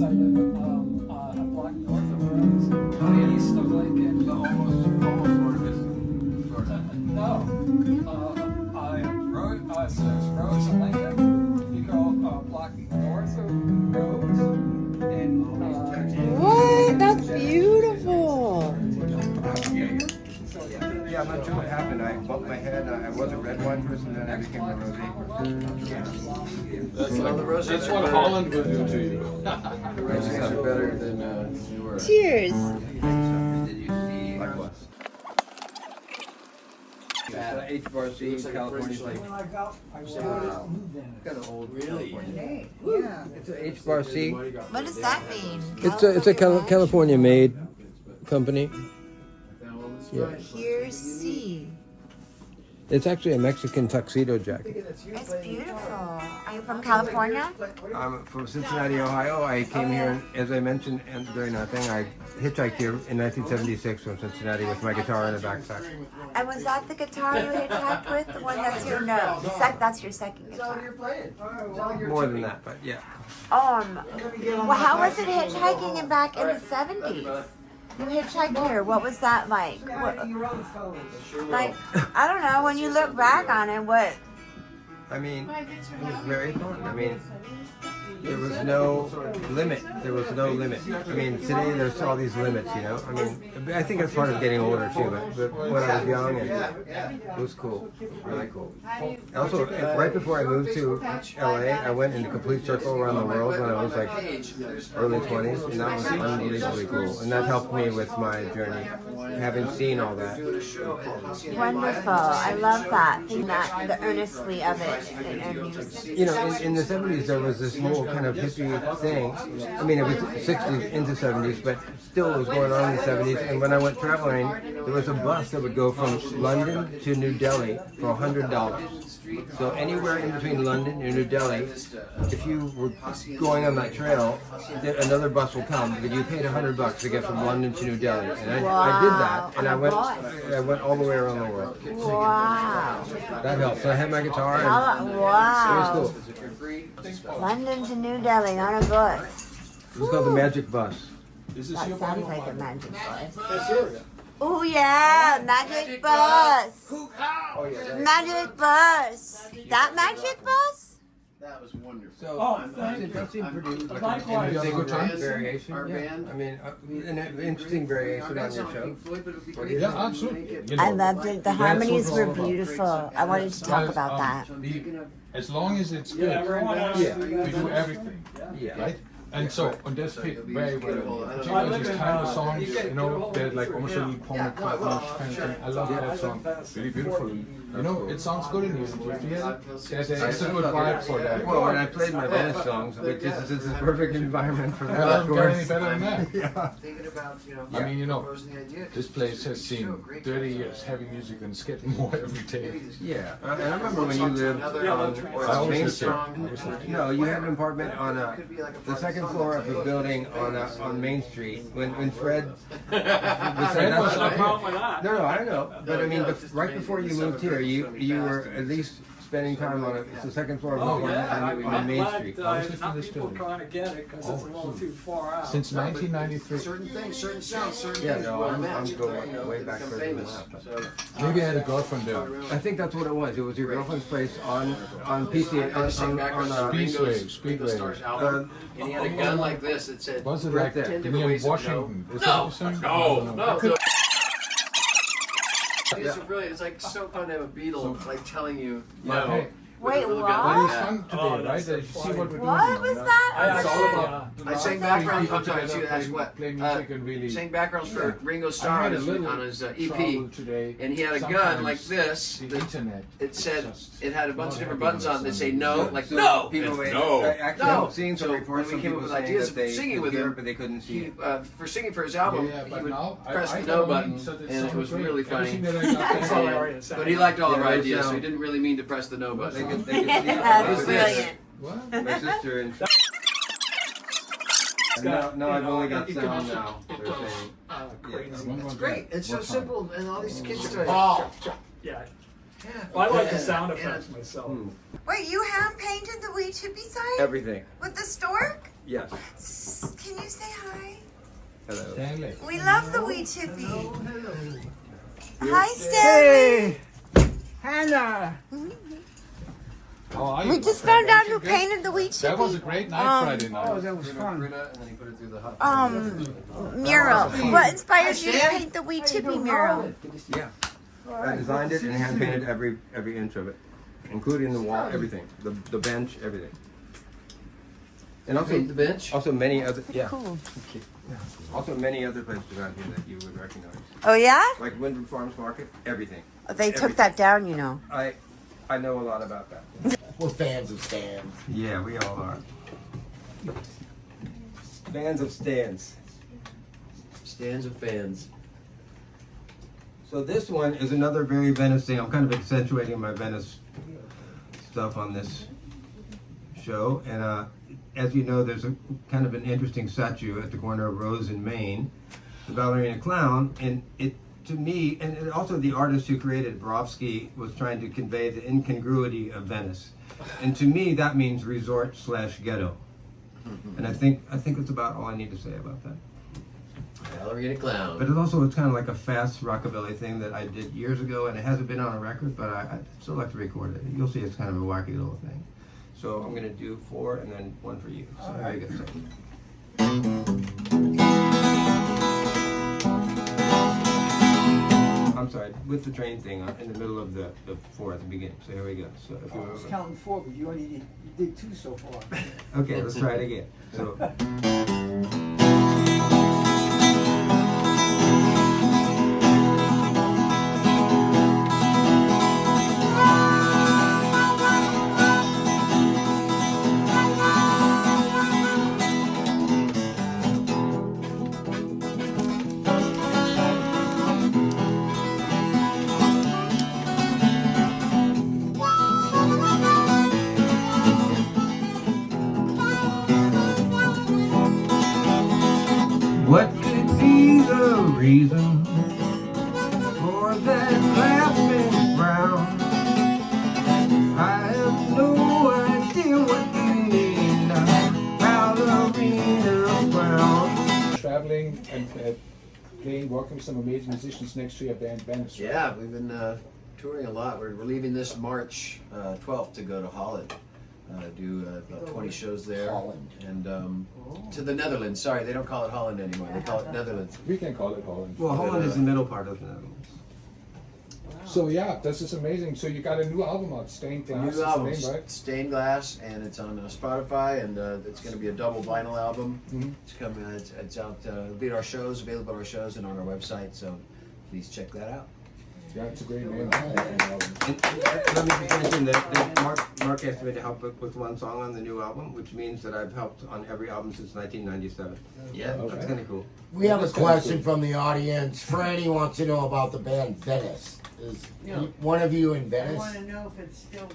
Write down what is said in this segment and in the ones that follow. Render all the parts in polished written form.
I live a block north of Rose, east of Lincoln. So almost sort of is sort of. No, so there's Rose and Lincoln. You go a block north of Rose, and What? That's beautiful. Yeah, I'm not sure what happened. I bumped my head. I was a red wine person, then I became a rosé. That's what Holland will do to you. Rosés are better than you were. Cheers. Likewise. H-bar-C, California's like, kind of old. Really? Yeah. It's a H-bar-C. What does that mean? It's a California-made company. Yeah. Here's C. It's actually a Mexican tuxedo jacket. It's beautiful. Are you from California? I'm from Cincinnati, Ohio. I came here, as I mentioned during our thing, I hitchhiked here in 1976 from Cincinnati with my guitar in the backpack. And was that the guitar you hitchhiked with? The one that's your no? That's your second guitar. More than that, but yeah. Well, how was it hitchhiking back in the 70s? You hitchhiked here. What was that like? Like, I don't know. When you look back on it, what? I mean, it was very fun. I mean, there was no limit. There was no limit. I mean, today there's all these limits, you know? I mean, I think that's part of getting older too, but when I was young, it was cool. Really cool. Also, right before I moved to LA, I went in a complete circle around the world when I was like early 20s, and that was unbelievably cool. And that helped me with my journey, having seen all that. Wonderful. I love that. The earnestly of it. You know, in the 70s there was this whole kind of hippie thing. I mean, it was 60s into 70s, but still it was going on in the 70s. And when I went traveling, there was a bus that would go from London to New Delhi for $100. So anywhere in between London and New Delhi, if you were going on that trail, another bus will come, but you paid $100 to get from London to New Delhi. And I did that, and I went all the way around the world. Wow. That helped. So I had my guitar, and Wow. it was cool. London to New Delhi on a bus. It was called the Magic Bus. That sounds like a magic bus. Oh yeah, magic bus. Magic bus. That magic bus? That was wonderful. So that seemed pretty like an interesting variation. Yeah. I mean, an interesting variation on your show. Yeah, absolutely. I loved it. The harmonies were beautiful. I wanted to talk about that. As long as it's good, Yeah. we do everything, Yeah. right? And so, on this fit very well. Particularly these kind of songs, you know, they're like almost a Paul McCartney kind of thing. I love that song. Really beautiful. You know, it sounds good in you. There's a good vibe for that. Well, when I played my Venice songs, which is a perfect environment for that, Well, of doesn't get any course. better than that. Yeah. I mean, you know, this place has seen 30 years heavy music and it's getting more every day. Yeah. And I remember when you lived on Main Street. No, you had an apartment on the second floor of a building on Main Street. When Fred was saying, was no problem with that. No, I know. But I mean, right before you moved here, you were at least spending time on the second floor of Oh an yeah, apartment on I'm Main glad Street. not people trying to get it because it's a little too far out. Since 1993. Certain things, certain sounds, certain Yeah, things no, you want I'm to match. going way back Become further than famous. that. So, Maybe I had a girlfriend there. I think that's what it was. It was your girlfriend's place on PC Speedway. Stars album, and he had a gun like this that said, Was it Right like there. 10 different near ways to Washington? Is that No, what you're saying? no. These are brilliant. It's like so fun to have a Beatle like telling you, Hey, Wait, Little what? gun well, like it's that. fun today, right? You see what we're doing. What was that? It's all about I sang background. I'm sorry, Together, that's what. play music and really. Sang backgrounds for Ringo I Starr had on a his, little on his EP, trouble today. and he had a gun Sometimes like this. The that internet. It said just it had a bunch of not different having buttons on that us say on no, the- like No. People No. actually, No. I've seen some So reports when of we came up people with saying ideas that they singing could with hear him, it, but they couldn't see he, it. for singing for his album, Yeah, he but would now press I the no got button, so that and it was sounds really great. Everything funny. that I got That's all I there. already said. But he liked all of our Yeah, ideas, so sound. he didn't really mean to press the no They button. could see it. That's Who's this? brilliant. What? My sister and no, I've only got sound now. They're saying. It's great. It's so simple, and all these kids toys. Yeah. Yeah. Well, I like the Yeah. sound Yeah. effects myself. Wait, you hand painted the wee chippy sign Everything. with the stork? Yes. Can you say hi? Hello. Stanley. We love the wee chippy. Hi, Stanley. Hannah. How are you? We just found out who painted the wee chippy. That was a great night Friday Oh, night. that was fun. And then he put it through the hot. Mural. What inspired you to paint the wee chippy mural? Yeah. I designed it and hand painted every inch of it, including the wall, everything, the bench, everything. And also Paint the bench. Also many other Cool. Also many other places around here that you would recognize, Oh yeah? like Windward Farms Market. Everything. They took that down, you know. I know a lot about that. We're fans of Stan. Yeah, we all are. Fans of stands. Stands of fans. So this one is another very Venice thing. I'm kind of accentuating my Venice stuff on this show. And as you know, there's a kind of an interesting statue at the corner of Rose and Main, the ballerina clown. And it, to me, and also the artist who created Borowski was trying to convey the incongruity of Venice. And to me, that means resort/ghetto. And I think that's about all I need to say about that. Ballerina clown. But it's kind of like a fast rockabilly thing that I did years ago, and it hasn't been on a record, but I still like to record it. You'll see it's kind of a wacky little thing. So I'm going to do 4 and then 1 for you. So here you go. I'm sorry, with the train thing in the middle of the 4 at the beginning. So here we go. So if you I was counting 4, but you did 2 so far. okay, let's try it again. So. What could be the reason for that laughing frown? I have no idea what you mean, ballerina frown. Traveling and playing, working with some amazing musicians next to your band, Venice. Right? Yeah, we've been touring a lot. We're leaving this March 12th to go to Holland. Do about 20 shows there. Holland. And to the Netherlands. Sorry, they don't call it Holland anymore. They call it Netherlands. We can call it Holland. Well, Holland is the middle part of the Netherlands. So yeah, this is amazing. So you got a new album out, Stained The Glass. new is the album, name, right? Stained Glass, and it's on Spotify, and it's going to be a double vinyl album. Mhm. It's coming. It's out. It'll be at our shows, available at our shows, and on our website. So please check that out. Yeah, it's a great name. And let me just mention that Mark asked me to help with one song on the new album, which means that I've helped on every album since 1997. Yeah. Okay. That's kind of cool. We have a question from the audience. Franny wants to know about the band Venice. Is one of you in I Venice? want to know if it's still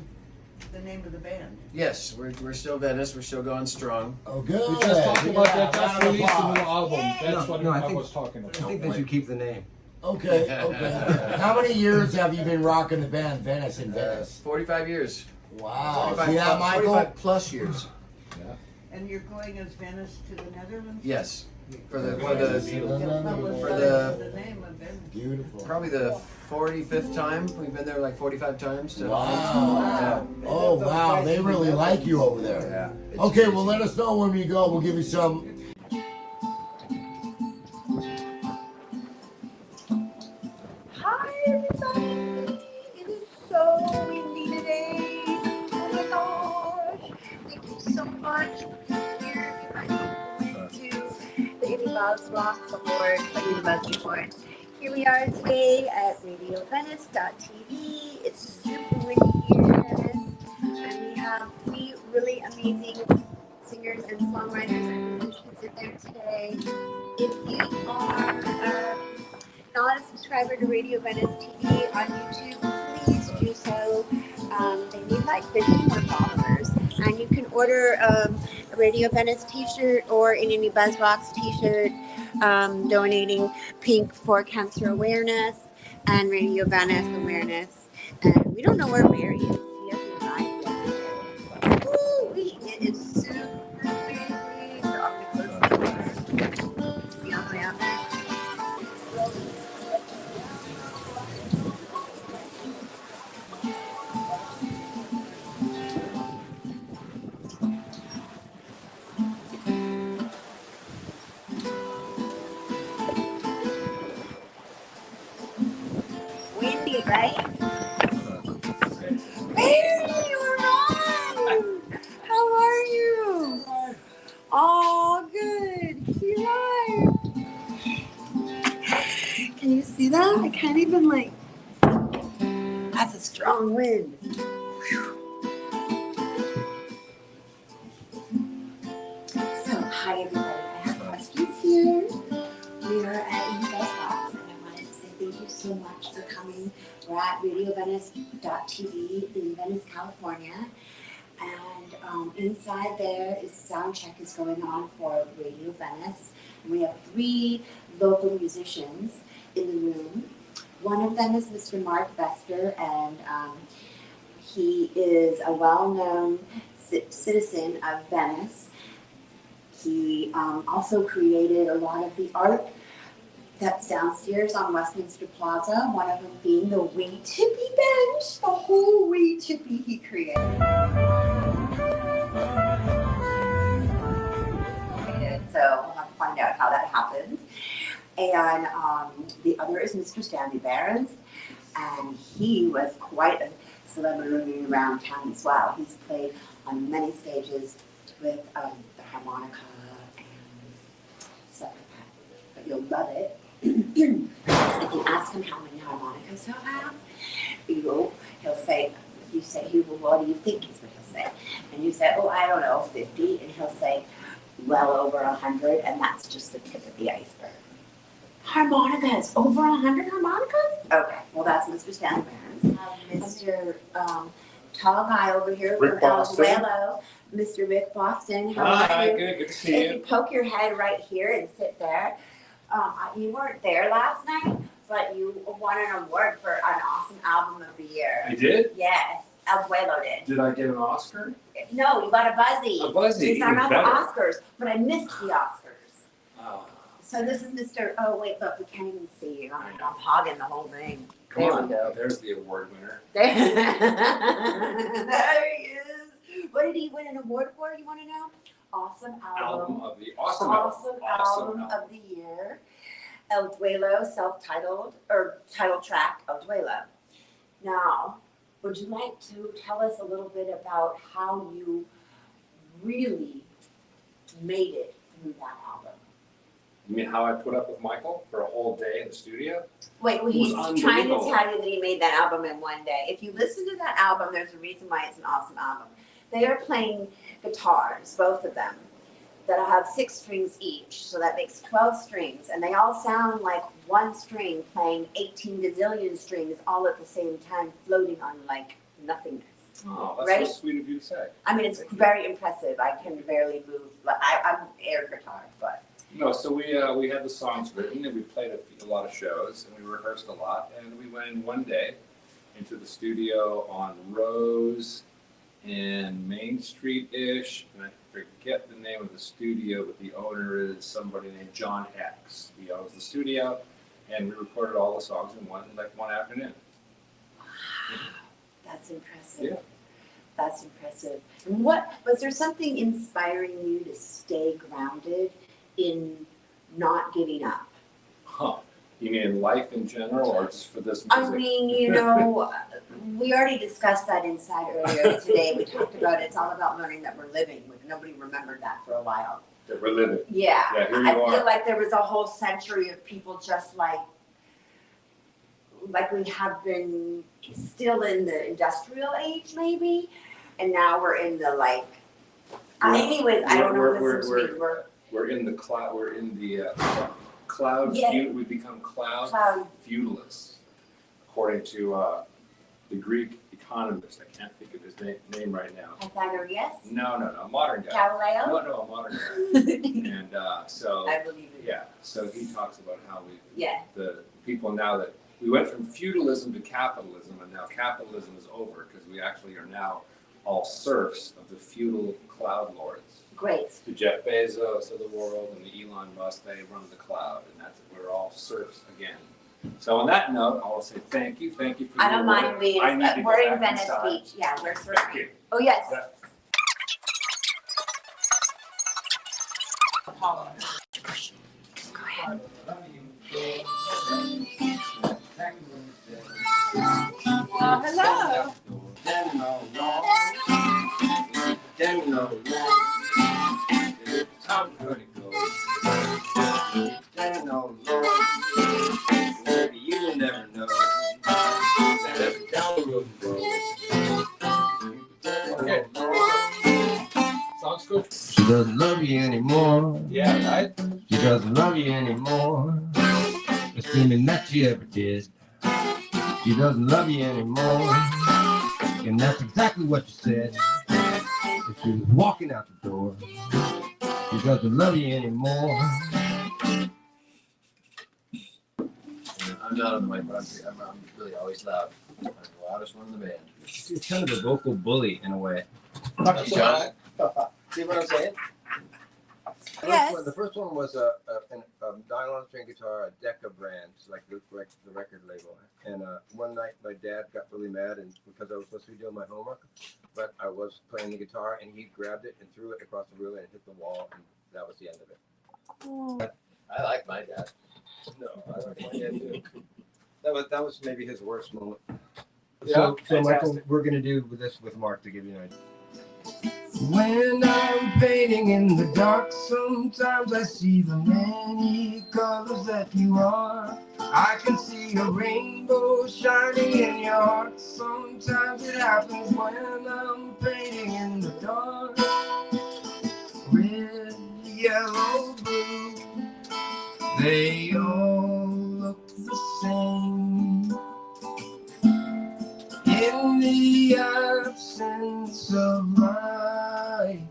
the name of the band. Yes, we're still Venice. We're still going strong. Oh, good. We just talked about that. Just Round of released a new applause. album. That's what No, I I think- was talking about. I think they should keep the name. Okay. How many years have you been rocking the band Venice in Venice? 45 years. Wow. 45 See that, Michael? 45 plus years. And you're going as Venice to the Netherlands? Yes. For the Tell us the the name of Venice. Beautiful. probably the 45th time. We've been there like 45 times. So Wow. Oh, wow. They really like you over there. Yeah. Okay, well, let us know when we go. We'll give you some. Hi, everybody. It is so windy today. Oh my gosh. Thank you so much for being here. You guys are going to the Indie Buzz Rocks Award, the Indie Buzz Report. Here we are today at RadioVenice.tv. It's super windy here in Venice. And we have 3 really amazing singers and songwriters and musicians in there today. If you are not a subscriber to Radio Venice TV on YouTube, please do so. They need like 50 more followers. And you can order a Radio Venice t-shirt or an Indie Buzz Rocks t-shirt, donating pink for cancer awareness and Radio Venice awareness. And we don't know where Mary is. She hasn't arrived yet. Woo-wee. It is super windy. So right? Hey, you're on! How are you? Oh, good. You're right. Can you see that? I can't even like. That's a strong wind. So, hi everybody. I have questions here. We are at Vesper, and I wanted to say thank you so much for coming. We're at RadioVenice.tv in Venice, California. And inside there is sound check is going on for Radio Venice. And we have 3 local musicians in the room. One of them is Mr. Mark Vesper, and he is a well-known citizen of Venice. He also created a lot of the art that's downstairs on Westminster Plaza, one of them being the Wee Tippy bench, the whole Wee Tippy he created. So we'll have to find out how that happened. And the other is Mr. Stanley Behrens, and he was quite a celebrity around town as well. He's played on many stages with the harmonica and stuff like that. But you'll love it. If you ask him how many harmonicas he'll have, he'll say, you say, well, what do you think is what he'll say? And you say, oh, I don't know, 50, and he'll say, well over 100, and that's just the tip of the iceberg. Harmonicas, over 100 harmonicas? Okay, well that's Mr. Stanley Behrens. Mr. Tall guy over here Rick from Boston. El Duelo, Mr. Rick Boston. How are Hi, you? good to see If you. you poke your head right here and sit there, you weren't there last night, but you won an award for an awesome album of the year. I did? Yes, El Duelo did. Did I get an Oscar? No, you got a Buzzy. A Buzzy, These are even not the better. Oscars, but I missed the Oscars. Oh, So this is Mr. Oh wait, look, we can't even see you. I'm hogging the whole thing. come There on. we go. There's the award winner. There, there he is. What did he win an award for? You want to know? Awesome album. Of the awesome Album of the year. El Duelo, self-titled or title track El Duelo. Now, would you like to tell us a little bit about how you really made it through that album? You mean how I put up with Michael for a whole day in the studio? Wait, well, It was he's trying to unbelievable. tell you that he made that album in one day. If you listen to that album, there's a reason why it's an awesome album. They are playing guitars, both of them, that have 6 strings each, so that makes 12 strings, and they all sound like one string playing 18 gazillion strings all at the same time, floating on like nothingness. Oh, that's Right? so sweet of you to say. I mean, it's very impressive. I can barely move. I'm air guitar, but No, so we had the songs written and we played a lot of shows and we rehearsed a lot and we went in one day into the studio on Rose and Main Street-ish, and I forget the name of the studio, but the owner is somebody named John X. He owns the studio, and we recorded all the songs in one afternoon. that's impressive. Yeah. That's impressive. And what was there something inspiring you to stay grounded in not giving up? Huh. You mean in life in general, or just for this music? I mean, you know, we already discussed that inside earlier today. We talked about it's all about learning that we're living. Nobody remembered that for a while. That we're living. Yeah, Yeah, here you I are. feel like there was a whole century of people just like we have been still in the industrial age maybe, and now we're in the like. Anyways, I don't know. Listen to me. We're in the cloud. We're in the cloud. Yeah. We become cloud Cloud. feudalists, according to the Greek economist. I can't think of his name right now. Pythagoras? No, a modern guy. Galileo? No, a modern guy. And so I believe it. yeah, so he talks about how Yeah. the people now that we went from feudalism to capitalism, and now capitalism is over because we actually are now all serfs of the feudal cloud lords. Great. The Jeff Bezos of the world and the Elon Musk, they run the cloud, and we're all serfs again. So on that note, I will say thank you for I don't your mind work. being. I need to go We're in back Venice inside. Beach. Yeah, we're Thank surfing. you. Oh yes. Yeah. Apollo. Go ahead. Well, hello. Standing all alone, standing all alone. Time to let it go. Standing all alone, maybe you'll never know that every down the road Okay. Sounds good. She doesn't love you anymore. Yeah, right? She doesn't love you anymore. Assuming that she ever did. She doesn't love you anymore. And that's exactly what she said. As she was walking out the door. She doesn't love you anymore. I'm not on the mic, but I'm really always loud. I'm the loudest one in the band. She's kind of a vocal bully in a way. That's John. See what I'm saying? Yes. The first one was a nylon string guitar, a Decca brand, like the record label. And one night my dad got really mad, and because I was supposed to be doing my homework, but I was playing the guitar, and he grabbed it and threw it across the room and it hit the wall, and that was the end of it. Oh. I like my dad. No, I like my dad too. That was maybe his worst moment. Yeah, So Michael, we're gonna do this with Mark to give you an idea. When I'm painting in the dark, sometimes I see the many colors that you are. I can see a rainbow shining in your heart. Sometimes it happens when I'm painting in the dark. Red, yellow, blue, they all look the same. In the absence of light.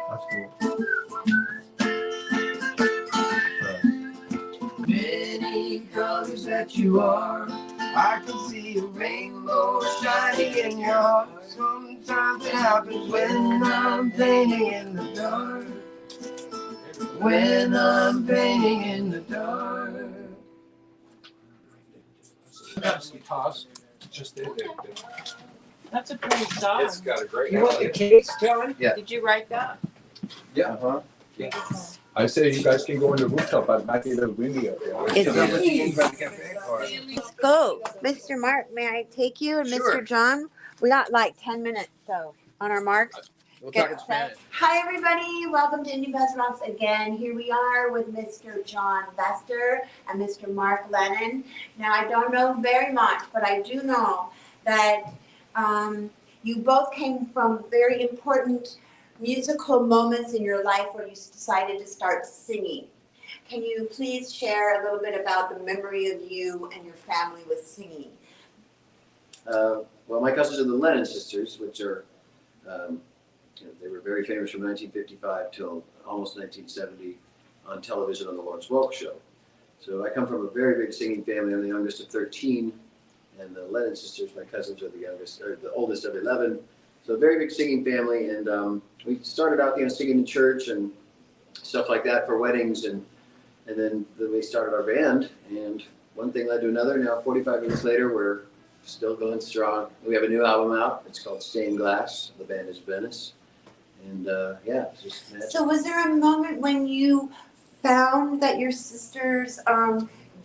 That's cool. Many colors that you are, I can see a rainbow shining in your heart. Sometimes it happens when I'm painting in the dark. When I'm painting in the dark. That's guitars. Just there. That's a pretty song. It's got a great. You want the case, John? Yeah. Did you write that? Yeah. Uh-huh. I say you guys can go on the rooftop, but it might be a little windy up there. Let's go. Mr. Mark, may I take you? And Sure. Mr. John? We got like 10 minutes, so on our marks. We'll Get talk in set. Spanish. Hi, everybody. Welcome to Indie Buzz Rocks again. Here we are with Mr. John Vesper and Mr. Mark Lennon. Now, I don't know very much, but I do know that you both came from very important musical moments in your life where you decided to start singing. Can you please share a little bit about the memory of you and your family with singing? Well, my cousins are the Lennon sisters, which are, they were very famous from 1955 till almost 1970 on television on the Lawrence Welk Show. So I come from a very big singing family. I'm the youngest of 13, and the Lennon sisters, my cousins, are the oldest of 11. So a very big singing family, and we started out, singing in church and stuff like that for weddings, and then we started our band, and one thing led to another. Now, 45 years later, we're still going strong. We have a new album out. It's called Stained Glass. The band is Venice, and it's just magic. So was there a moment when you found that your sisters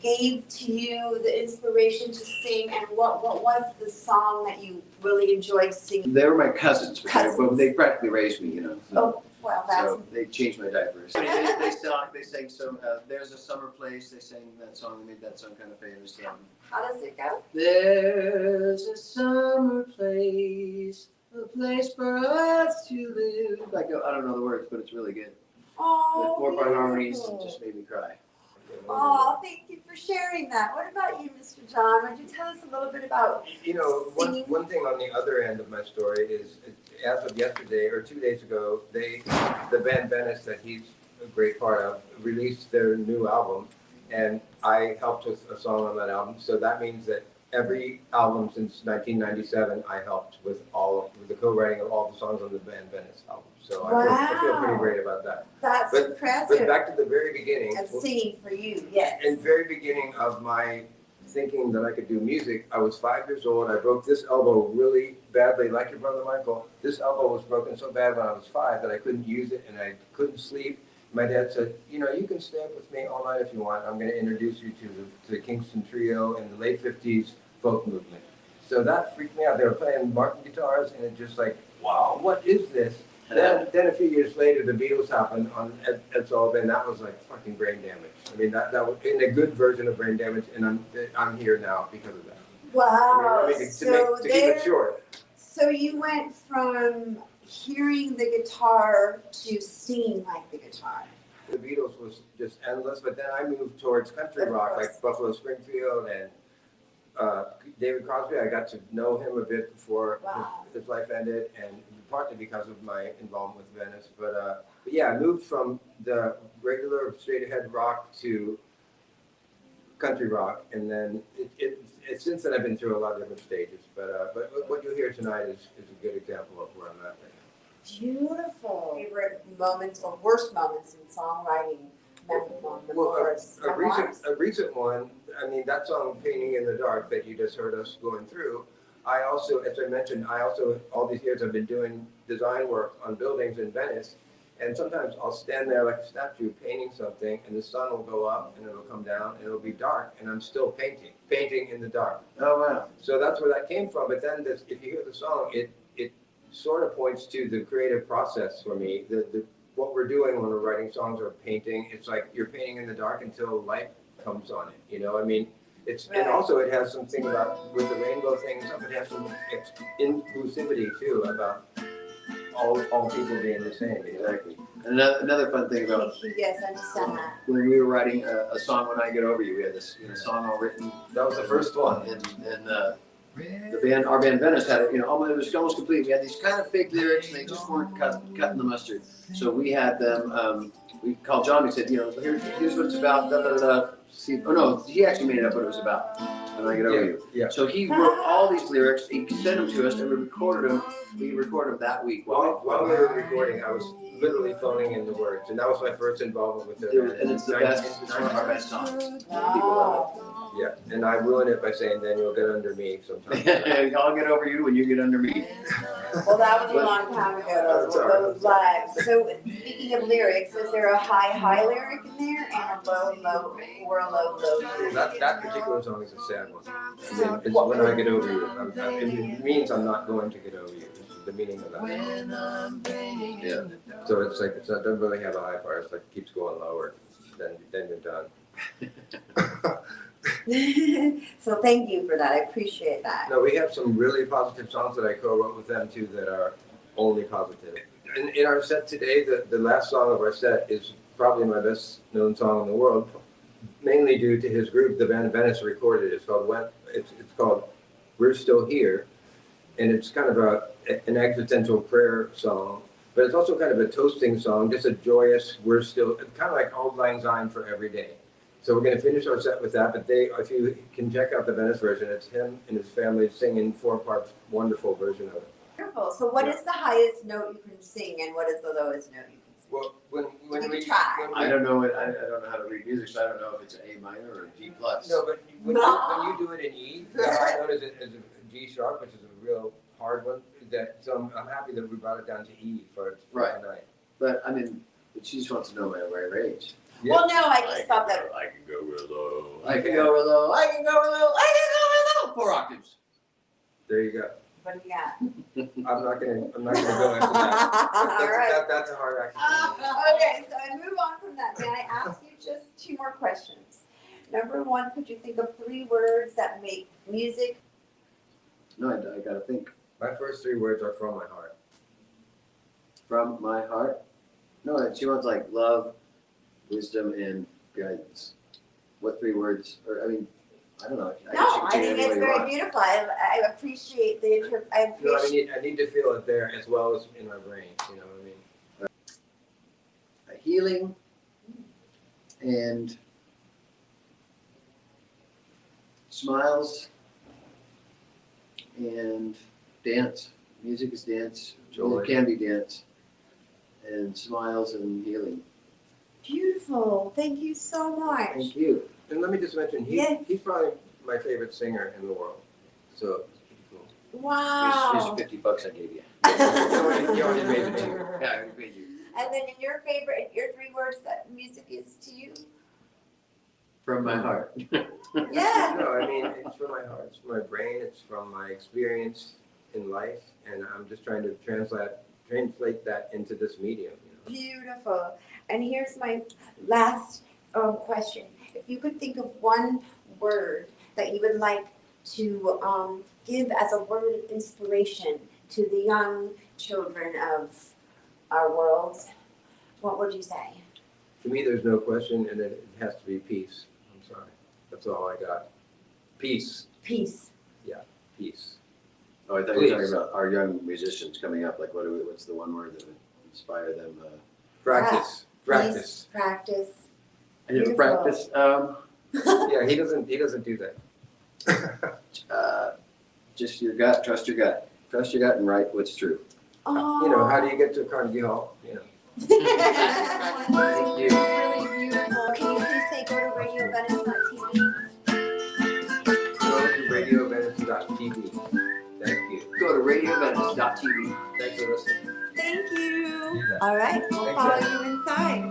gave to you the inspiration to sing, and what was the song that you really enjoyed singing? They were my cousins, Cousins. but they practically raised me, So, Oh, well, that's... so they changed my diapers. They sang some, There's a Summer Place. They sang that song. They made that song kind of famous. How does it go? There's a summer place, a place for us to live. I don't know the words, but it's really good. Oh, The 4-part harmonies beautiful. just made me cry. Oh, thank you for sharing that. What about you, Mr. John? Would you tell us a little bit about singing? One thing on the other end of my story is, as of yesterday or 2 days ago, the band Venice that he's a great part of released their new album, and I helped with a song on that album. So that means that every album since 1997, I helped with the co-writing of all the songs on the band Venice album. So I feel pretty great about that. That's impressive. But back to the very beginning. Of singing for you, yes. In the very beginning of my thinking that I could do music, I was 5 years old. I broke this elbow really badly, like your brother Michael. This elbow was broken so bad when I was 5 that I couldn't use it, and I couldn't sleep. my dad said, you know, you can stay up with me all night if you want. I'm going to introduce you to the Kingston Trio in the late 50s folk movement. So that freaked me out. They were playing Martin guitars, and it just like, wow, what is this? Then a few years later, the Beatles happened on Ed Sullivan. That was like fucking brain damage. I mean, that was in a good version of brain damage, and I'm here now because of that. Wow. I mean, to keep it short. So you went from hearing the guitar to singing like the guitar. The Beatles was just endless, but then I moved towards country rock, like Buffalo Springfield and David Crosby. I got to know him a bit before his life ended, and partly because of my involvement with Venice. But yeah, I moved from the regular straight-ahead rock to country rock, and then since then I've been through a lot of different stages. But what you'll hear tonight is a good example of where I'm at right now. Beautiful. Favorite moments or worst moments in songwriting? Well, a recent one, I mean, that song, Painting in the Dark, that you just heard us going through, I also, as I mentioned, all these years I've been doing design work on buildings in Venice, and sometimes I'll stand there like a statue painting something, and the sun will go up, and it'll come down, and it'll be dark, and I'm still painting in the dark. Oh, wow. So that's where that came from, but then if you hear the song, it sort of points to the creative process for me. What we're doing when we're writing songs or painting, it's like you're painting in the dark until light comes on it. You know, I mean, and also it has something about with the rainbow thing. It has some inclusivity too about all people being the same. Exactly. And another fun thing about Yes, I understand that. when we were writing a song, When I Get Over You, we had this song all written. That was the first one. And our band Venice had it, it was almost complete. We had these kind of fake lyrics, and they just weren't cutting the mustard. So we had them, we called John, we said, here's what it's about, da da da. See, oh no, he actually made it up what it was about, When I Get Over You. Yeah. So he wrote all these lyrics, he sent them to us, and we recorded them that week. While we were recording, I was literally phoning in the words, and that was my first involvement with it. And it's the best, it's one of our best songs. People love Yeah, and I ruin it by saying, then you'll get under me sometimes. it. I'll get over you when you get under me. Well, that was a long time ago, those lives. So speaking of lyrics, is there a high lyric in there and a low or a low? That particular song is a sad one. I mean, it's When I Get Over You. It means I'm not going to get over you. It's the meaning of that. Yeah. So it's like, it doesn't really have a high part. It's like it keeps going lower. Then you're done. So thank you for that. I appreciate that. No, we have some really positive songs that I co-wrote with them too that are only positive. In our set today, the last song of our set is probably my best known song in the world, mainly due to his group, the band Venice recorded it. It's called We're Still Here, and it's kind of an existential prayer song, but it's also kind of a toasting song, just a joyous, kind of like Auld Lang Syne for every day. So we're going to finish our set with that, but if you can check out the Venice version, it's him and his family singing 4-part, wonderful version of it. Wonderful. So what is the highest note you can sing and what is the lowest note you can sing? Well, when we try. I don't know I don't know how to read music, so I don't know if it's an A minor or a D plus. No, but when you do it in E, the high note is a G sharp, which is a real hard one. So I'm happy that we brought it down to E for tonight. But I mean, she just wants to know my range. Yeah. Well, no, I just thought that. I can go real low. I can go real low. I can go real low. I can go real low. 4 octaves. There you go. What do you got? I'm not gonna go after that. All right. That's a hard act. Okay, so I move on from that. May I ask you just 2 more questions? Number 1, could you think of 3 words that make music? No, I gotta think. My first 3 words are from my heart. From my heart? No, she wants like love, wisdom, and guidance. What 3 words? Or I mean, I don't know. I think it's very beautiful. I appreciate the I need to feel it there as well as in my brain. You know what I mean? A healing and smiles and dance. Music is dance. Joy. It can be dance. And smiles and healing. Beautiful. Thank you so much. Thank you. And let me just mention, he's probably my favorite singer in the world. So it's pretty cool. Wow. Here's $50 I gave you. You already made it. Yeah, I already paid you. And then in your favorite, your 3 words that music is to you? From my heart. Yeah. No, I mean, it's from my heart, it's from my brain, it's from my experience in life, and I'm just trying to translate that into this medium. You know? Beautiful. And here's my last question. If you could think of one word that you would like to give as a word of inspiration to the young children of our world, what would you say? To me, there's no question, and it has to be peace. I'm sorry. That's all I got. Peace. Peace. Yeah, peace. Oh, I thought you were talking about our young musicians coming up. Like, what's the one word that would inspire them? Practice. Practice. Peace, practice. You ever Beautiful. practice? Yeah, he doesn't do that. Just your gut. Trust your gut. Trust your gut and write what's true. Oh. You know, how do you get to Carnegie Hall? You know. Thank you. Really beautiful. Can you please say go to RadioVenice.tv? Go to RadioVenice.tv. Thank you. Go to RadioVenice.tv. Thanks for listening. Thank you. All right, we'll Thanks, follow Ed. you inside.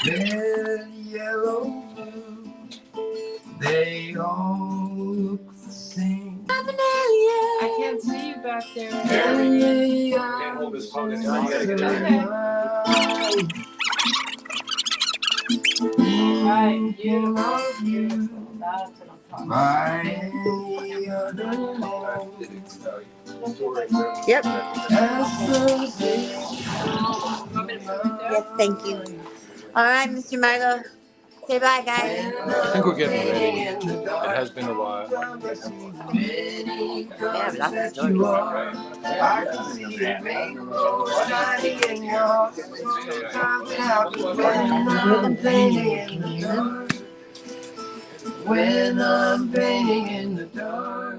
Red, yellow, blue, they all look the same. I can't see you back there. Can't hold his phone in. You gotta get in. Right, beautiful. That's what I'm talking Yep. Yes, Yes, thank you. All right, Mr. Milo. Say bye, guys. I think we're getting ready. It has been a while. Yeah, lots of stories. I see rainbows shining in your heart. Sometimes it happens when I'm painting in the dark. When I'm painting in the dark.